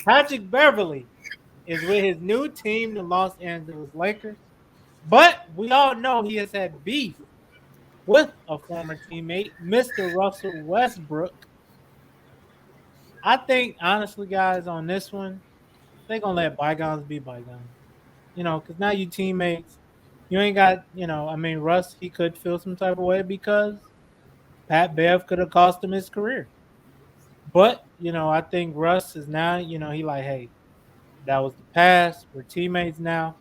Patrick Beverly is with his new team, the Los Angeles Lakers. But we all know he has had beef with a former teammate, Mr. Russell Westbrook. I think, honestly, guys, on this one, they're going to let bygones be bygones. Because now you teammates. You ain't got, I mean, Russ, he could feel some type of way because Pat Bev could have cost him his career. But, I think Russ is now, he like, hey, that was the past. We're teammates now.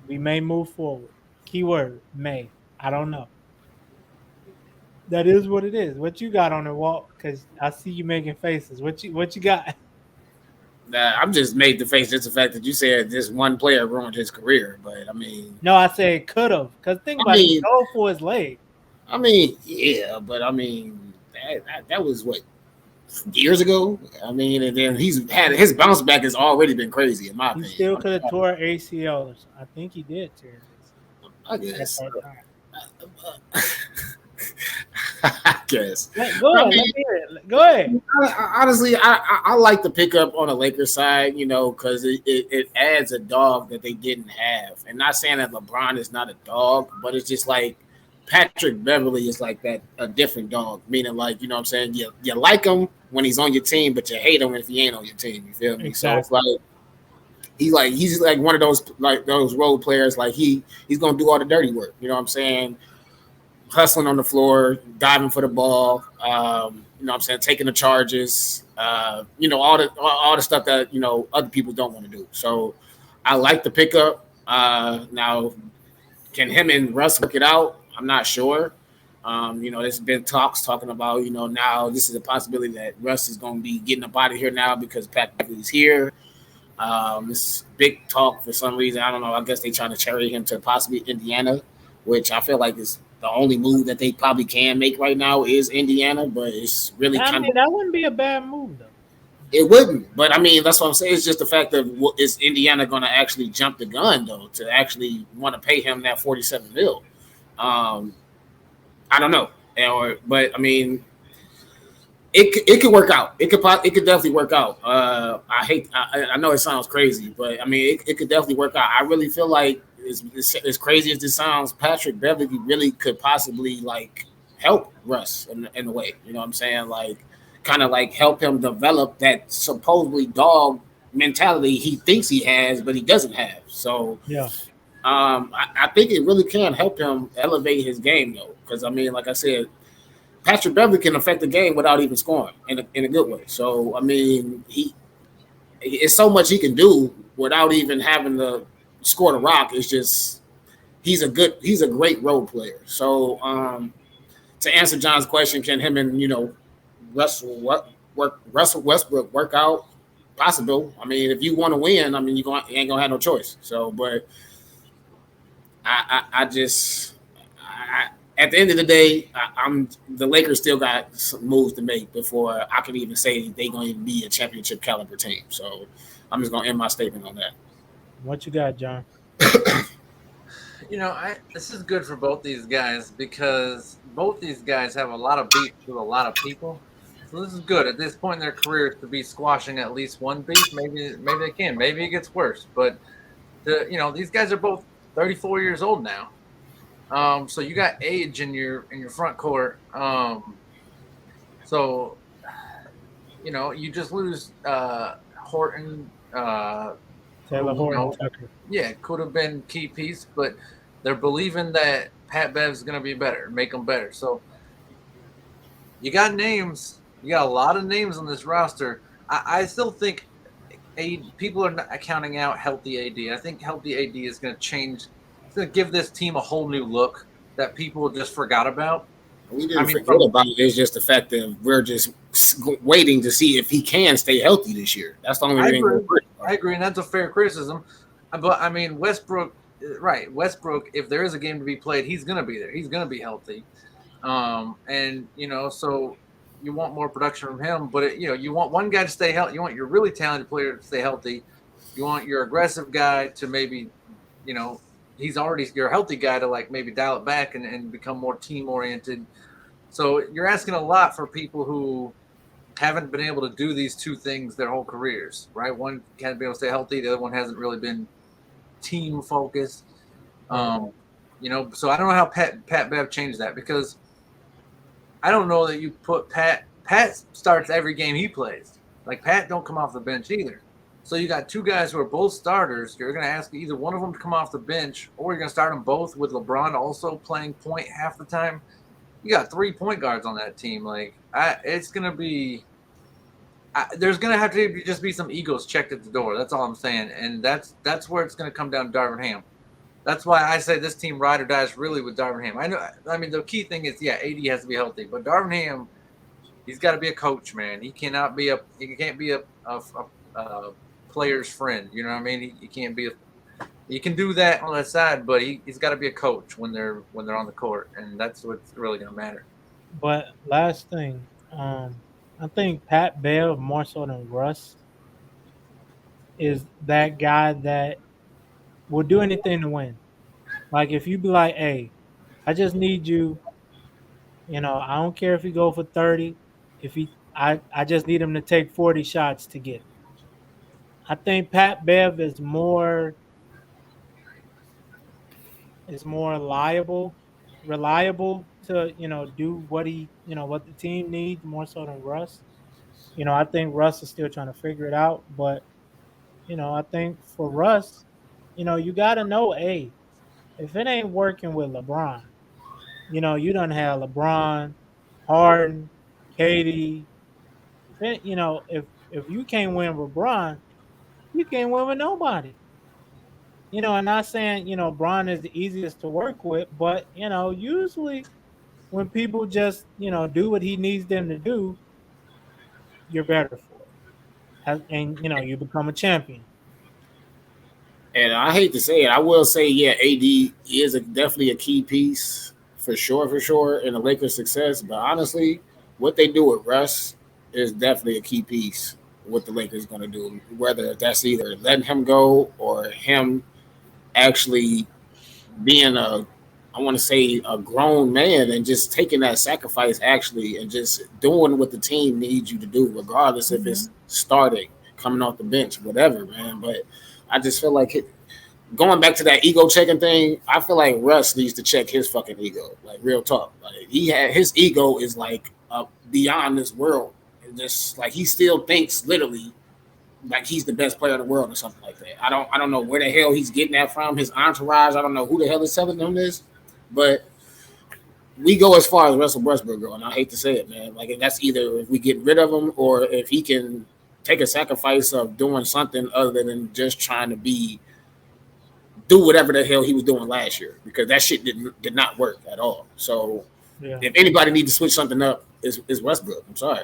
We may move forward. Keyword, may. I don't know. That is what it is. What you got on the wall? Because I see you making faces. What you got? I'm just made to face just the fact that you said this one player ruined his career. But I mean, No, I said could have. Because think I about it. He mean, dove for his leg. yeah, but I mean, that was what years ago. I mean, and then he's had his bounce back has already been crazy in my He opinion. still could have tore ACL or something. I think he did tear an ACL I at guess. that time. I guess. Go I ahead. mean, Let me hear it. Go ahead. honestly, I like the pickup on the Lakers side, because it adds a dog that they didn't have. And not saying that LeBron is not a dog, but it's just like Patrick Beverly is like that a different dog, meaning like what I'm saying, you like him when he's on your team, but you hate him if he ain't on your team. You feel me? So it's Exactly. like he's like one of those role players. Like he's gonna do all the dirty work. You know what I'm saying? Hustling on the floor, diving for the ball. What I'm saying, taking the charges. All the stuff that other people don't want to do. So I like the pickup. Now, can him and Russ work it out? I'm not sure. There's been talking about now this is a possibility that Russ is going to be getting up out of here now because Pat is here. This big talk for some reason. I don't know. I guess they trying to cherry him to possibly Indiana, which I feel like is the only move that they probably can make right now is Indiana. But it's really I kind mean, of that wouldn't be a bad move though. it wouldn't. But I mean, that's what I'm saying. It's just the fact that is Indiana going to actually jump the gun though to actually want to pay him that 47 mil? Um, I don't know. But I mean, it could work out. It could definitely work out. I know it sounds crazy, but I mean it could definitely work out. I really feel like as crazy as this sounds, Patrick Beverly really could possibly like help Russ in a way. You know what I'm saying? Like kind of like help him develop that supposedly dog mentality he thinks he has, but he doesn't have. So Yeah. I think it really can help him elevate his game though, because I mean, like I said, Patrick Beverly can affect the game without even scoring in a good way. So I mean, it's so much he can do without even having to score the rock. It's just he's a great role player. So to answer John's question, can him and Russell Westbrook work out? Possible. I mean, if you want to win, I mean you ain't gonna have no choice. So, but I just at the end of the day, I'm the Lakers still got some moves to make before I can even say they're going to be a championship caliber team. So I'm just going to end my statement on that. What you got, John? This is good for both these guys because both these guys have a lot of beef with a lot of people. So this is good at this point in their careers to be squashing at least one beef. Maybe they can. Maybe it gets worse, but these guys are both 34 years old now. So you got age in your front court. So you just lose Horton. Taylor Horton Tucker. Yeah, could have been key piece, but they're believing that Pat Bev's going to be better, make them better. So you got names. You got a lot of names on this roster. I still think people are not counting out healthy AD. I think healthy AD is going to change. It's going to give this team a whole new look that people just forgot about. We didn't forget about it. It's just the fact that we're just waiting to see if he can stay healthy this year. That's the only thing. I agree, and that's a fair criticism. But I mean, Westbrook, right? Westbrook, if there is a game to be played, he's going to be there. He's going to be healthy, and so you want more production from him. But you want one guy to stay healthy. You want your really talented player to stay healthy. You want your aggressive guy to maybe, he's already your healthy guy to like maybe dial it back and become more team oriented. So you're asking a lot for people who haven't been able to do these two things their whole careers, right? One can't be able to stay healthy. The other one hasn't really been team focused. Um, so I don't know how Pat Bev changed that, because I don't know that you put Pat. Pat starts every game he plays. Like, Pat don't come off the bench either. So you got two guys who are both starters. You're going to ask either one of them to come off the bench, or you're going to start them both with LeBron also playing point half the time. You got 3 point guards on that team. Like, it's going to be. There's going to have to just be some egos checked at the door. That's all I'm saying, and that's where it's going to come down to Darvin Ham. That's why I say this team ride or dies really with Darvin Ham. I mean, the key thing is, AD has to be healthy, but Darvin Ham, he's got to be a coach, man. He can't be a player's friend. You know what I mean? He can't be he can do that on the side, but he's got to be a coach when they're on the court, and that's what's really going to matter. But last thing, I think Pat Bev more so than Russ is that guy that will do anything to win. Like if you be like, hey, I just need you, I don't care if he go for 30. If I just need him to take 40 shots to get it. I think Pat Bev is more reliable to, do what what the team needs more so than Russ. I think Russ is still trying to figure it out, but I think for Russ, you gotta know, hey, if it ain't working with LeBron, you don't have LeBron, Harden, Katie. If you can't win with LeBron, you can't win with nobody. I'm not saying Bron is the easiest to work with, but usually when people just do what he needs them to do, you're better for it, and you become a champion. And I hate to say it, I will say, yeah, AD is definitely a key piece for sure in the Lakers' success. But honestly, what they do with Russ is definitely a key piece. What the Lakers going to do, whether that's either letting him go or him actually being I want to say a grown man and just taking that sacrifice actually and just doing what the team needs you to do, regardless if it's starting, coming off the bench, whatever, man. But I just feel like going back to that ego checking thing, I feel like Russ needs to check his fucking ego. Like, real talk. Like, his ego is like beyond this world. And just like he still thinks literally like he's the best player in the world or something like that. I don't know where the hell he's getting that from. His entourage. I don't know who the hell is telling him this, but we go as far as Russell Westbrook go, and I hate to say it, man. Like, that's either if we get rid of him or if he can take a sacrifice of doing something other than just trying to do whatever the hell he was doing last year, because that shit did not work at all. So if anybody needs to switch something up, it's Westbrook. I'm sorry.